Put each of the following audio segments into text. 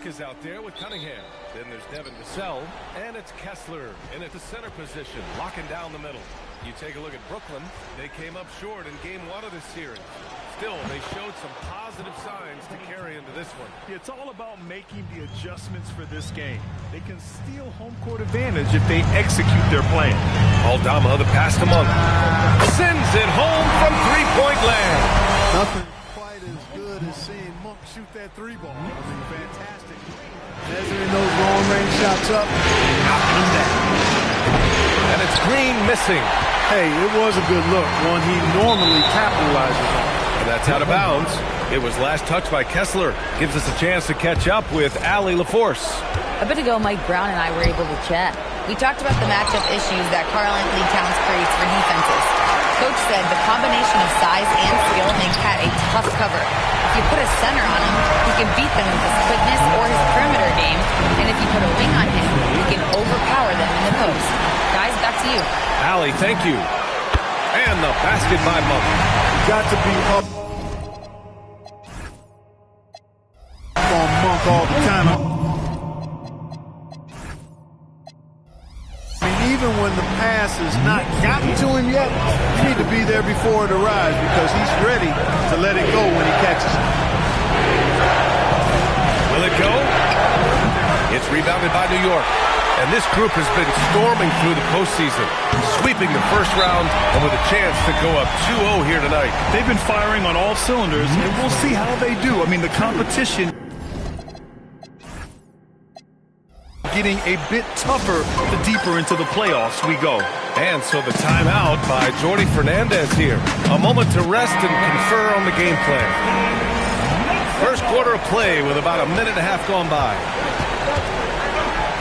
Monk is out there with Cunningham. Then there's Devin Vassell, and it's Kessler in at the center position, locking down the middle. You take a look at Brooklyn. They came up short in game 1 of this series. Still, they showed some positive signs to carry into this one. It's all about making the adjustments for this game. They can steal home court advantage if they execute their plan. Aldama, the pass to Monk. Sends it home from three-point land. Nothing quite as good as seeing Monk shoot that three ball. I mean, fantastic. Measuring those long-range shots up, knocking them down. And it's Green missing. Hey, it was a good look, one he normally capitalizes on. And that's out of bounds. It was last touched by Kessler. Gives us a chance to catch up with Allie LaForce. A bit ago, Mike Brown and I were able to chat. We talked about the matchup issues that Karl-Anthony Towns creates for defenses. Coach said the combination of size and skill make Cat a tough cover. If you put a center on him, he can beat them with his quickness or his perimeter game. And if you put a wing on him, he can overpower them in the post. Guys, back to you. Allie, thank you. And the basket by Monk. Got to be up on Monk all the time. I mean, even when the pass has not gotten to him yet, you need to be there before it arrives because he's ready to let it go when he catches it. Will it go? It's rebounded by New York. And this group has been storming through the postseason, sweeping the first round and with a chance to go up 2-0 here tonight. They've been firing on all cylinders, and we'll see how they do. I mean, the competition getting a bit tougher the deeper into the playoffs we go. And so the timeout by Jordi Fernandez here. A moment to rest and confer on the game plan. First quarter of play with about a minute and a half gone by.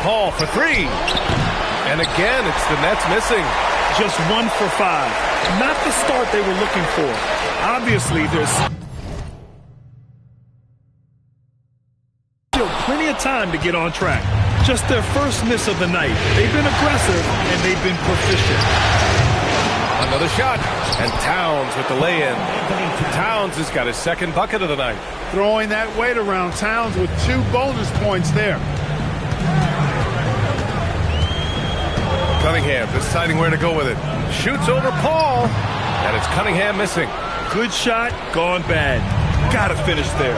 Paul for three. And again, it's the Nets missing. Just 1 for 5. Not the start they were looking for. Obviously, there's still plenty of time to get on track. Just their first miss of the night. They've been aggressive, and they've been proficient. Another shot. And Towns with the lay-in. Towns has got his second bucket of the night. Throwing that weight around. Towns with 2 bonus points there. Cunningham deciding where to go with it. Shoots over Paul. And it's Cunningham missing. Good shot, gone bad. Gotta finish there.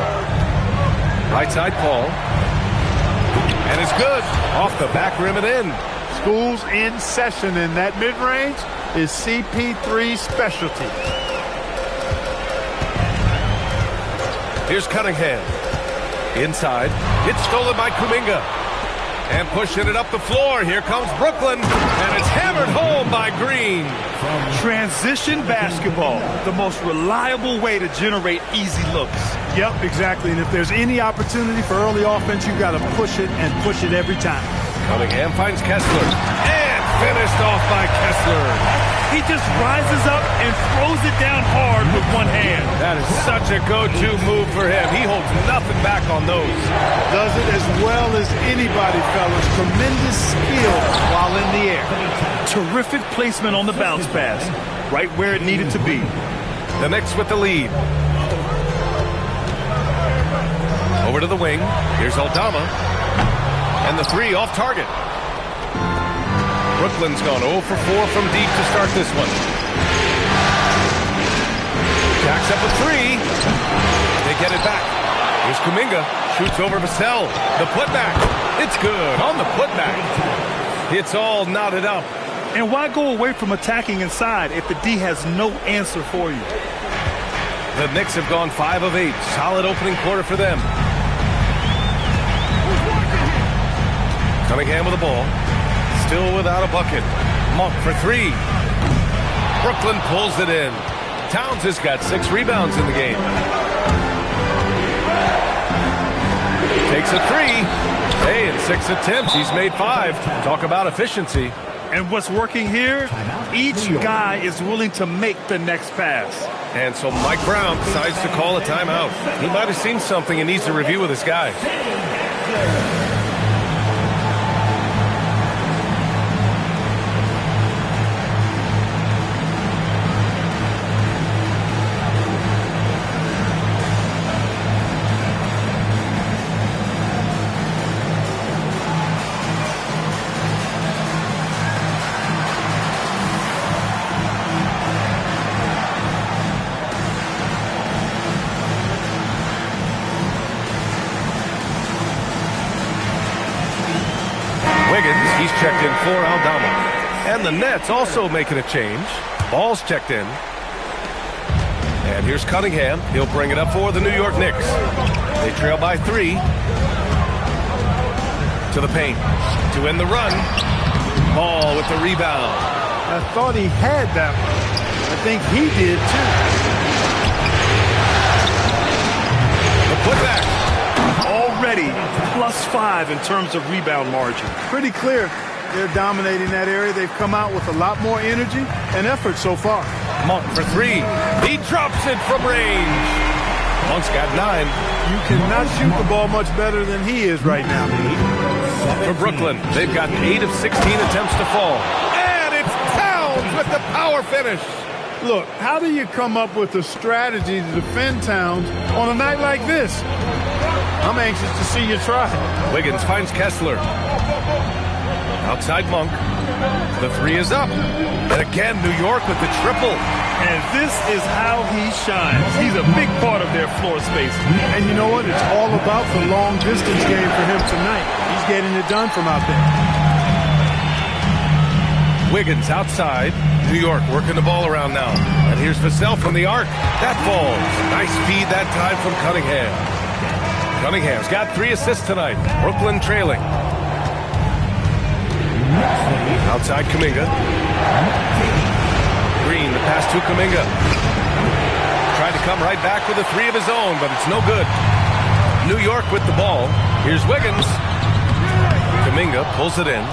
Right side Paul. And it's good. Off the back rim and in. School's in session, and that mid-range is CP3's specialty. Here's Cunningham. Inside. It's stolen by Kuminga. And pushing it up the floor. Here comes Brooklyn. And it's hammered home by Green. Transition basketball. The most reliable way to generate easy looks. Yep, exactly. And if there's any opportunity for early offense, you've got to push it and push it every time. Cunningham finds Kessler. And finished off by Kessler. He just rises up and throws it down hard with one hand. That is such a go-to move for him. He holds nothing back on those. Does it as well as anybody, fellas. Tremendous skill while in the air. Terrific placement on the bounce pass. Right where it needed to be. The Knicks with the lead. Over to the wing. Here's Aldama. And the three off target. Brooklyn's gone 0 for 4 from deep to start this one. Jacks up a three. They get it back. Here's Kuminga. Shoots over Vassell. The putback. It's good on the putback. It's all knotted up. And why go away from attacking inside if the D has no answer for you? The Knicks have gone 5 of 8. Solid opening quarter for them. Cunningham with the ball. Still without a bucket. Monk for three. Brooklyn pulls it in. Towns has got 6 rebounds in the game. Takes a three. Hey, in 6 attempts, he's made 5. Talk about efficiency. And what's working here? Each guy is willing to make the next pass. And so Mike Brown decides to call a timeout. He might have seen something and needs to review with his guys. Wiggins. He's checked in for Aldama. And the Nets also making a change. Ball's checked in. And here's Cunningham. He'll bring it up for the New York Knicks. They trail by 3. To the paint. To end the run. Ball with the rebound. I thought he had that one. I think he did too. The putback. Already +5 in terms of rebound margin. Pretty clear they're dominating that area. They've come out with a lot more energy and effort so far. Monk for 3. He drops it from range. Monk's got 9. You cannot shoot the ball much better than he is right now. For Brooklyn, they've gotten 8 of 16 attempts to fall. And it's Towns with the power finish. Look, how do you come up with a strategy to defend Towns on a night like this? I'm anxious to see you try. Wiggins finds Kessler. Outside Monk. The 3 is up. And again, New York with the triple. And this is how he shines. He's a big part of their floor space. And you know what? It's all about the long distance game for him tonight. He's getting it done from out there. Wiggins outside. New York working the ball around now. And here's Vassell from the arc. That falls. Nice feed that time from Cunningham. Cunningham's got 3 assists tonight. Brooklyn trailing. Outside Kuminga. Green, the pass to Kuminga. Tried to come right back with a 3 of his own, but it's no good. New York with the ball. Here's Wiggins. Kuminga pulls it in.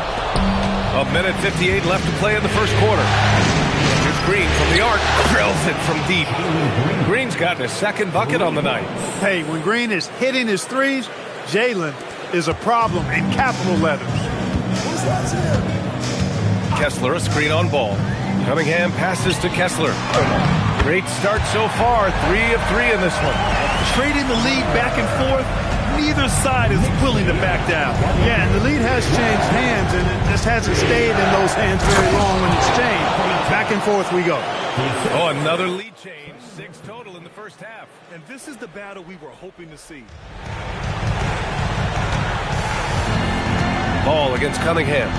1:58 left to play in the first quarter. Here's Green from the arc. Drills it from deep. Green's gotten his 2nd bucket on the night. Hey, when Green is hitting his 3s, Jalen is a problem in capital letters. Kessler, a screen on ball. Cunningham passes to Kessler. Great start so far. 3 of 3 in this one. Trading the lead back and forth, neither side is willing to back down. Yeah, and the lead has changed hands, and it just hasn't stayed in those hands very long when it's changed. Back and forth we go. Oh, another lead change. 6 total in the first half. And this is the battle we were hoping to see. Ball against Cunningham.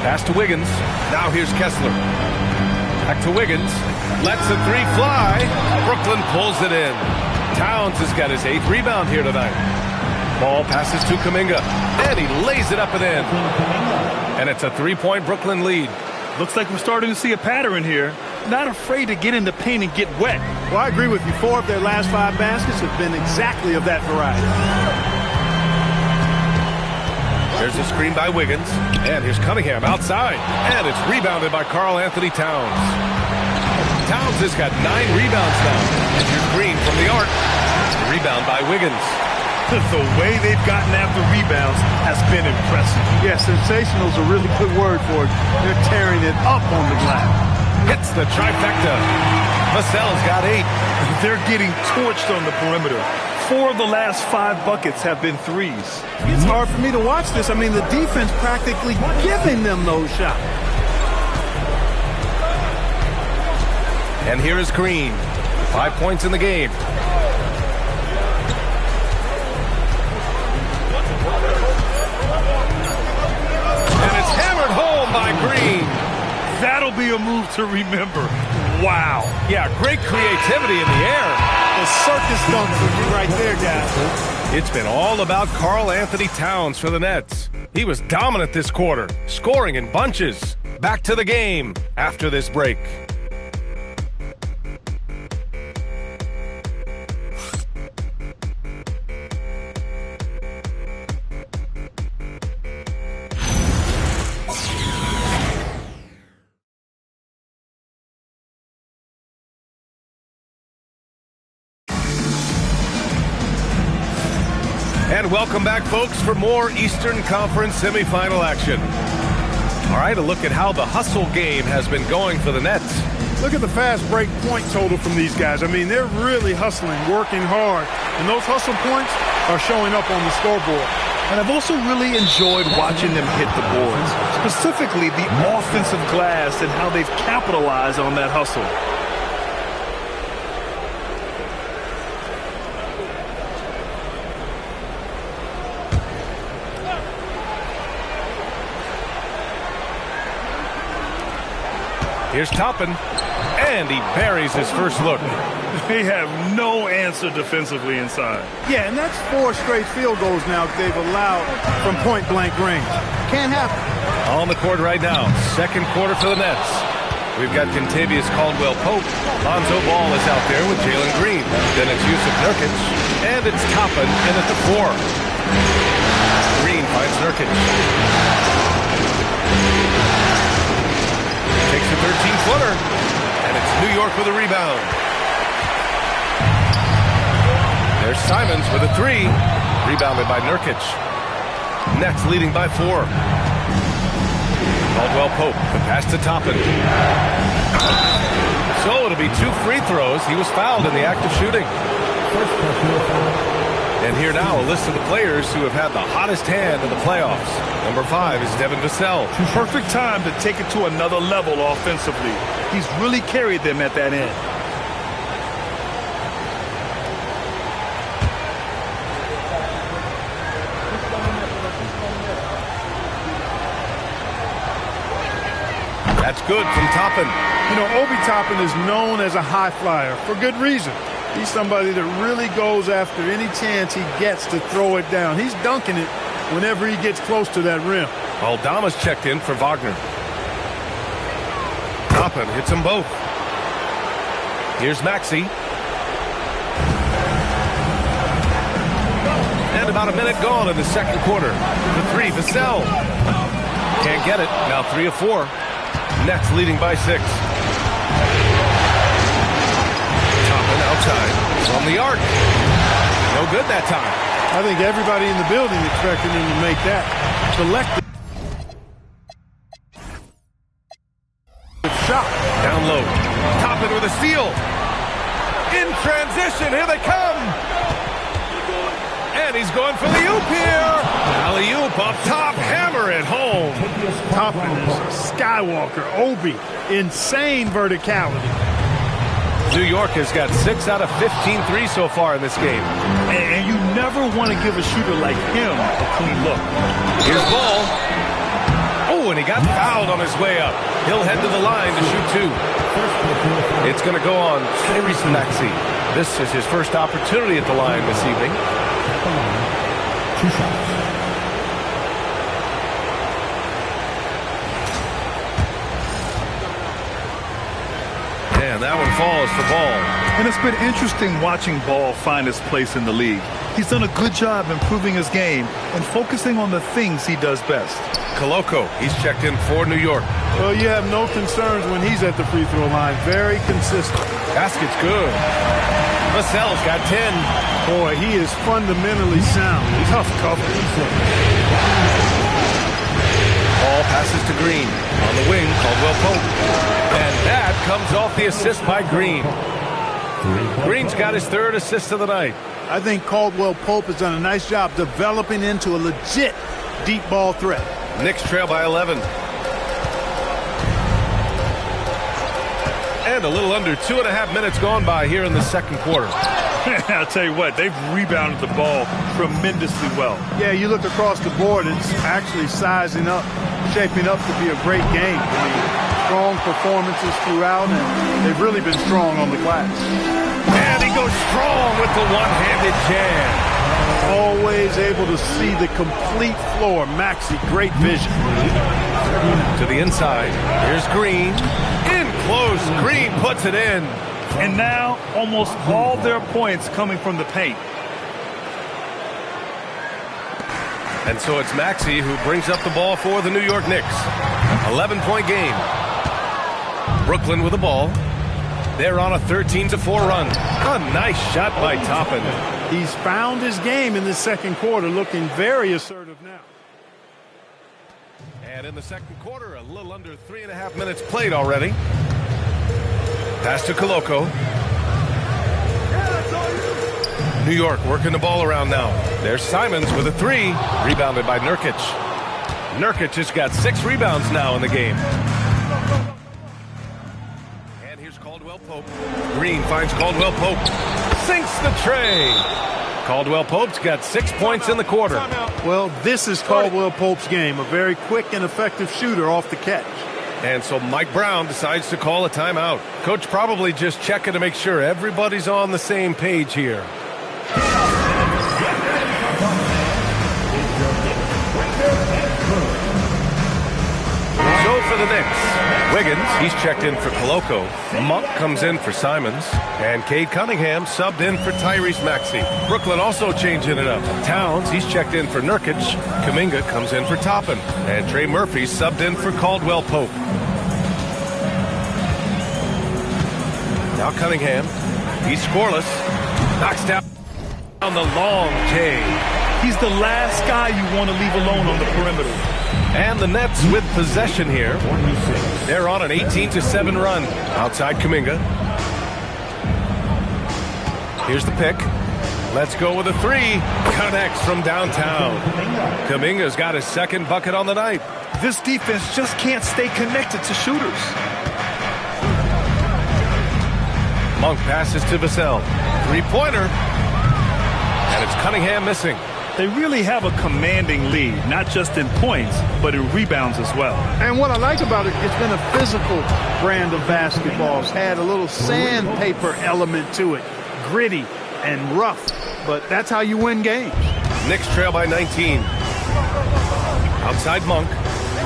Pass to Wiggins. Now here's Kessler. Back to Wiggins. Lets a 3 fly. Brooklyn pulls it in. Towns has got his 8th rebound here tonight. Ball passes to Kuminga. And he lays it up and in. And it's a 3-point Brooklyn lead. Looks like we're starting to see a pattern here. Not afraid to get in the paint and get wet. Well, I agree with you. 4 of their last 5 baskets have been exactly of that variety. There's a screen by Wiggins. And here's Cunningham outside. And it's rebounded by Karl-Anthony Towns. Towns has got 9 rebounds now. And here's Green from the arc. Rebound by Wiggins. The way they've gotten after rebounds has been impressive. Yeah, sensational is a really good word for it. They're tearing it up on the glass. Hits the trifecta. Vassell's got 8. They're getting torched on the perimeter. 4 of the last 5 buckets have been 3s. It's hard for me to watch this. I mean, the defense practically giving them those shots. And here is Green. 5 points in the game. And it's hammered home by Green. That'll be a move to remember. Wow. Yeah, great creativity in the air. The circus dunk for you right there, guys. It's been all about Karl-Anthony Towns for the Nets. He was dominant this quarter, scoring in bunches. Back to the game after this break. And welcome back, folks, for more Eastern Conference semifinal action. All right, a look at how the hustle game has been going for the Nets. Look at the fast break point total from these guys. I mean, they're really hustling, working hard. And those hustle points are showing up on the scoreboard. And I've also really enjoyed watching them hit the boards, specifically the offensive glass and how they've capitalized on that hustle. Here's Toppin, and he buries his first look. They have no answer defensively inside. Yeah, and that's 4 straight field goals now that they've allowed from point-blank range. Can't happen. On the court right now, second quarter for the Nets. We've got Kentavious Caldwell-Pope. Lonzo Ball is out there with Jalen Green. Then it's Jusuf Nurkic, and it's Toppin in at the 4. Green finds Nurkic. Takes a 13-footer, and it's New York with a rebound. There's Simons with a 3, rebounded by Nurkic. Nets leading by 4. Caldwell-Pope, the pass to Toppin. So it'll be 2 free throws. He was fouled in the act of shooting. And here now, a list of the players who have had the hottest hand in the playoffs. Number 5 is Devin Vassell. Perfect time to take it to another level offensively. He's really carried them at that end. That's good from Toppin. You know, Obi Toppin is known as a high flyer for good reason. He's somebody that really goes after any chance he gets to throw it down. He's dunking it whenever he gets close to that rim. Aldama's checked in for Wagner. Toppin hits them both. Here's Maxey. And about a minute gone in the second quarter. The 3, Vassell. Can't get it. Now 3 of 4. Nets leading by 6. Toppin outside. From the arc. No good that time. I think everybody in the building expected him to make that. Selected shot. Down low. Toppin with a steal. In transition. Here they come. And he's going for the oop here. Alley-oop up top. Hammer it home. Toppin is Skywalker. Obi. Insane verticality. New York has got 6 out of 15 threes so far in this game. And you never want to give a shooter like him a clean look. Here's Ball. Oh, and he got fouled on his way up. He'll head to the line to shoot 2. It's going to go on Tyrese Maxey. This is his first opportunity at the line this evening. 2 shots. And that one falls for Ball. And it's been interesting watching Ball find his place in the league. He's done a good job improving his game and focusing on the things he does best. Koloko, he's checked in for New York. Well, you have no concerns when he's at the free throw line. Very consistent. Basket's good. Vassell's got 10. Boy, he is fundamentally sound. Tough coverage. Ball passes to Green. On the wing, Caldwell-Pope. And that comes off the assist by Green. Green's got his 3rd assist of the night. I think Caldwell-Pope has done a nice job developing into a legit deep ball threat. Knicks trail by 11. And a little under 2.5 minutes gone by here in the second quarter. I'll tell you what, they've rebounded the ball tremendously well. Yeah, you look across the board, it's actually sizing up, shaping up to be a great game. I mean, strong performances throughout, and they've really been strong on the glass. And he goes strong with the one-handed jam. Always able to see the complete floor. Maxey, great vision. To the inside. Here's Green. In close. Green puts it in. And now almost all their points coming from the paint. And so it's Maxey who brings up the ball for the New York Knicks. 11-point game. Brooklyn with the ball. They're on a 13-4 run. A nice shot by Toppin. He's found his game in the second quarter, looking very assertive now. And in the second quarter, a little under 3.5 minutes played already. Pass to Koloko. New York working the ball around now. There's Simons with a 3. Rebounded by Nurkic. Nurkic has got 6 rebounds now in the game. And here's Caldwell-Pope. Green finds Caldwell-Pope. Sinks the tray. Caldwell-Pope's got 6 points in the quarter. Well, this is Caldwell-Pope's game. A very quick and effective shooter off the catch. And so Mike Brown decides to call a timeout. Coach probably just checking to make sure everybody's on the same page here. So for the Knicks, Wiggins, he's checked in for Koloko. Monk comes in for Simons. And Cade Cunningham subbed in for Tyrese Maxey. Brooklyn also changing it up. Towns, he's checked in for Nurkic. Kuminga comes in for Toppin. And Trey Murphy subbed in for Caldwell Pope. Now Cunningham, he's scoreless. Knocks down on the long K. He's the last guy you want to leave alone on the perimeter. And the Nets with possession here. They're on an 18-7 run. Outside Kuminga. Here's the pick. Let's go with a three. Connects from downtown. Kuminga's got his second bucket on the night. This defense just can't stay connected to shooters. Monk passes to Vassell. Three-pointer. And it's Cunningham missing. They really have a commanding lead, not just in points, but in rebounds as well. And what I like about it, it's been a physical brand of basketball. It's had a little sandpaper element to it. Gritty and rough, but that's how you win games. Knicks trail by 19. Outside Monk.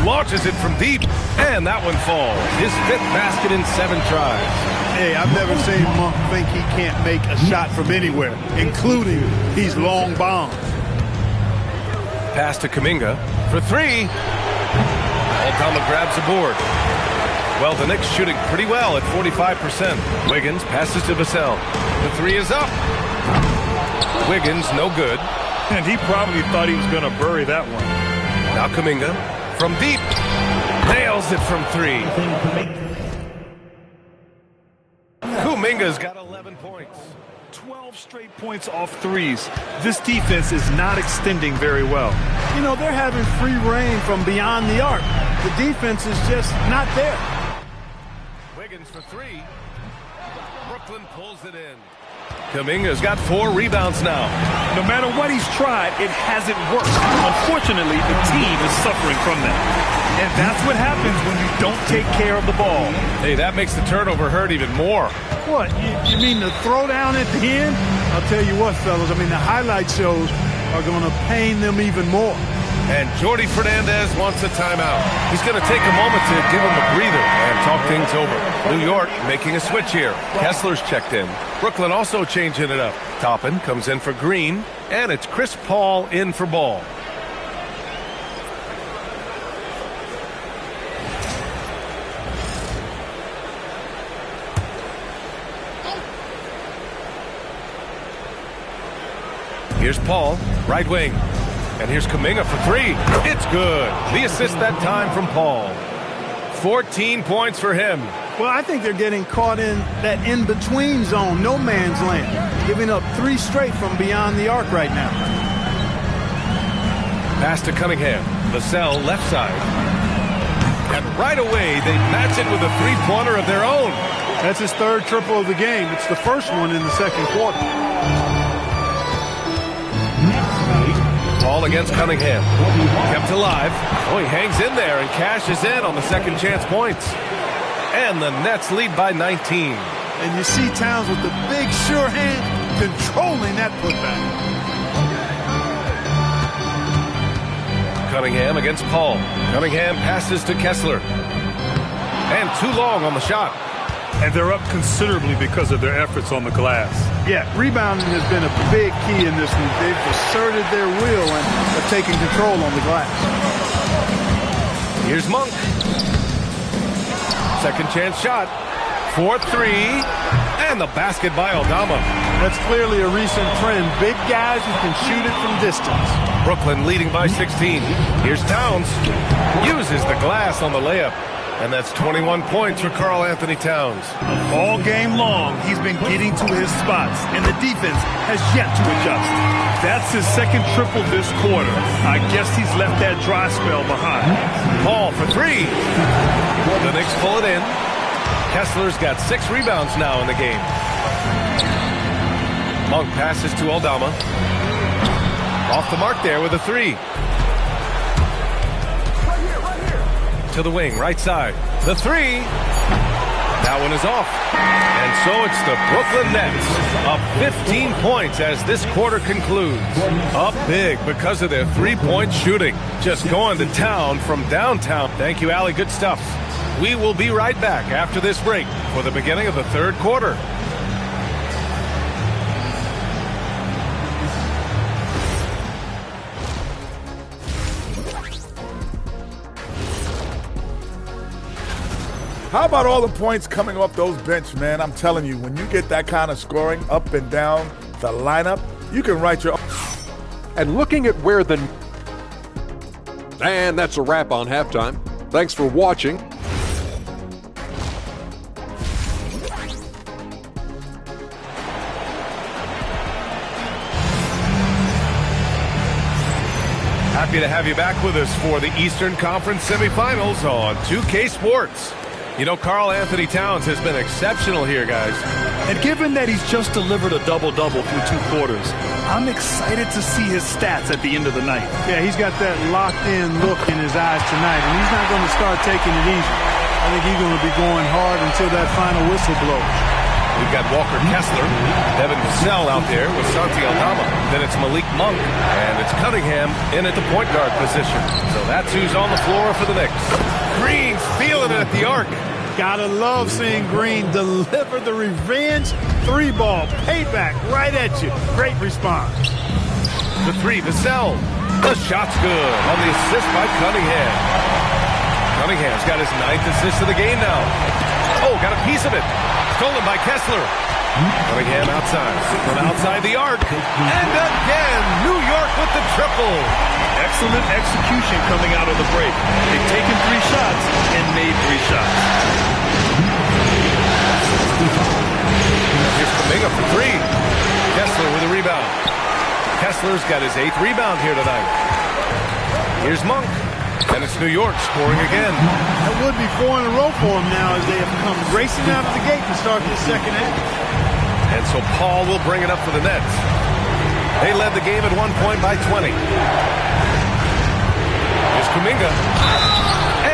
Launches it from deep, and that one falls. His fifth basket in 7 tries. Hey, I've never seen Monk think he can't make a shot from anywhere, including these long bombs. Pass to Kuminga for three. Aldama grabs the board. Well, the Knicks shooting pretty well at 45%. Wiggins passes to Vassell. The three is up. Wiggins, no good. And he probably thought he was going to bury that one. Now Kuminga from deep. Nails it from three. Kuminga's got 11 points. 12 straight points off threes. This defense is not extending very well. You know, they're having free reign from beyond the arc. The defense is just not there. Wiggins for three. Brooklyn pulls it in. Kuminga's got 4 rebounds now. No matter what he's tried, it hasn't worked. Unfortunately, the team is suffering from that. And that's what happens when you don't take care of the ball. Hey, that makes the turnover hurt even more. What, you mean the throwdown at the end? I'll tell you what, fellas, I mean, the highlight shows are going to pain them even more. And Jordi Fernandez wants a timeout. He's going to take a moment to give him a breather and talk things over. New York making a switch here. Kessler's checked in. Brooklyn also changing it up. Toppin comes in for Green, and it's Chris Paul in for Ball. Here's Paul, right wing. And here's Kuminga for three. It's good. The assist that time from Paul. 14 points for him. Well, I think they're getting caught in that in-between zone, no man's land, giving up 3 straight from beyond the arc right now. Pass to Cunningham. Vassell, left side. And right away, they match it with a three-pointer of their own. That's his 3rd triple of the game. It's the first one in the 2nd quarter. Ball against Cunningham. Kept alive. Oh, he hangs in there and cashes in on the second chance points. And the Nets lead by 19. And you see Towns with the big sure hand controlling that putback. Cunningham against Paul. Cunningham passes to Kessler. And too long on the shot. And they're up considerably because of their efforts on the glass. Yeah, rebounding has been a big key in this one. They've asserted their will and have taken control on the glass. Here's Monk. Second chance shot. 4-3. And the basket by Aldama. That's clearly a recent trend. Big guys who can shoot it from distance. Brooklyn leading by 16. Here's Towns. Uses the glass on the layup. And that's 21 points for Karl Anthony Towns. All game long, he's been getting to his spots, and the defense has yet to adjust. That's his 2nd triple this quarter. I guess he's left that dry spell behind. Paul for 3. The Knicks pull it in. Kessler's got 6 rebounds now in the game. Monk passes to Aldama. Off the mark there with a 3. to the wing, right side. The three. That one is off. And so it's the Brooklyn Nets up 15 points as this quarter concludes. Up big because of their three-point shooting. Just going to town from downtown. Thank you, Allie. Good stuff. We will be right back after this break for the beginning of the third quarter. How about all the points coming off those bench, man? I'm telling you, when you get that kind of scoring up and down the lineup, you can write your... And looking at where the... And that's a wrap on halftime. Thanks for watching. Happy to have you back with us for the Eastern Conference semifinals on 2K Sports. You know, Karl Anthony Towns has been exceptional here, guys. And given that he's just delivered a double-double through 2 quarters, I'm excited to see his stats at the end of the night. Yeah, he's got that locked-in look in his eyes tonight, and he's not going to start taking it easy. I think he's going to be going hard until that final whistle blows. We've got Walker Kessler, Devin Vassell out there with Santi Aldama. Then it's Malik Monk, and it's Cunningham in at the point guard position. So that's who's on the floor for the Knicks. Green's feeling it at the arc. Gotta love seeing Green deliver the revenge 3-ball payback right at you. Great response. The three, Vassell. The shot's good on the assist by Cunningham. Cunningham's got his 9th assist of the game now. Oh, got a piece of it. Stolen by Kessler. Cunningham outside. From outside the arc. And again, New York with the triple. Excellent execution coming out of the break. They've taken 3 shots and made 3 shots. Here's Kuminga for 3. Kessler with a rebound. Kessler's got his 8th rebound here tonight. Here's Monk. And it's New York scoring again. That would be 4 in a row for him now as they have come racing out of the gate to start this second half. And so Paul will bring it up for the Nets. They led the game at 1 point by 20. Here's Kuminga.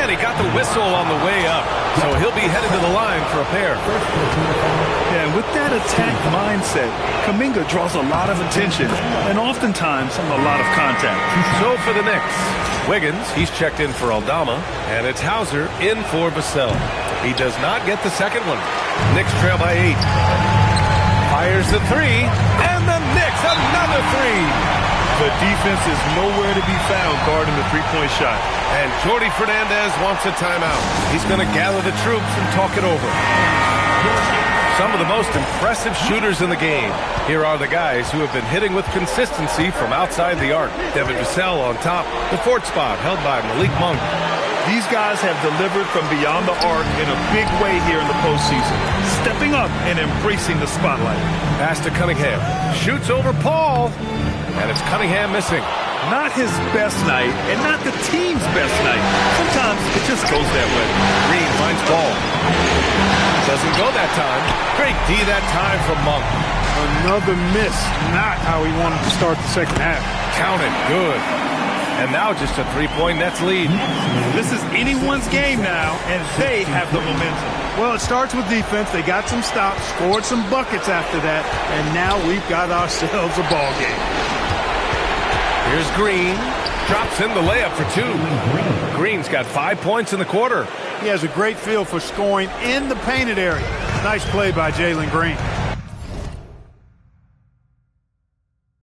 And he got the whistle on the way up. So he'll be headed to the line for a pair. Yeah, with that attack mindset, Kuminga draws a lot of attention and oftentimes a lot of contact. So for the Knicks, Wiggins, he's checked in for Aldama, and it's Hauser in for Vassell. He does not get the second one. Knicks trail by 8. Fires the 3, and the Knicks another 3. The defense is nowhere to be found guarding the 3-point shot. And Jordi Fernandez wants a timeout. He's going to gather the troops and talk it over. Some of the most impressive shooters in the game. Here are the guys who have been hitting with consistency from outside the arc. Devin Vassell on top. The 4th spot held by Malik Monk. These guys have delivered from beyond the arc in a big way here in the postseason, stepping up and embracing the spotlight. Pass to Cunningham. Shoots over Paul. And it's Cunningham missing. Not his best night, and not the team's best night. Sometimes it just goes that way. Green finds ball. Doesn't go that time. Great D that time from Monk. Another miss. Not how he wanted to start the second half. Counted. Good. And now just a 3-point Nets lead. This is anyone's game now, and they have the momentum. Well, it starts with defense. They got some stops, scored some buckets after that, and now we've got ourselves a ball game. Here's Green. Drops in the layup for 2. Green's got 5 points in the quarter. He has a great feel for scoring in the painted area. Nice play by Jalen Green.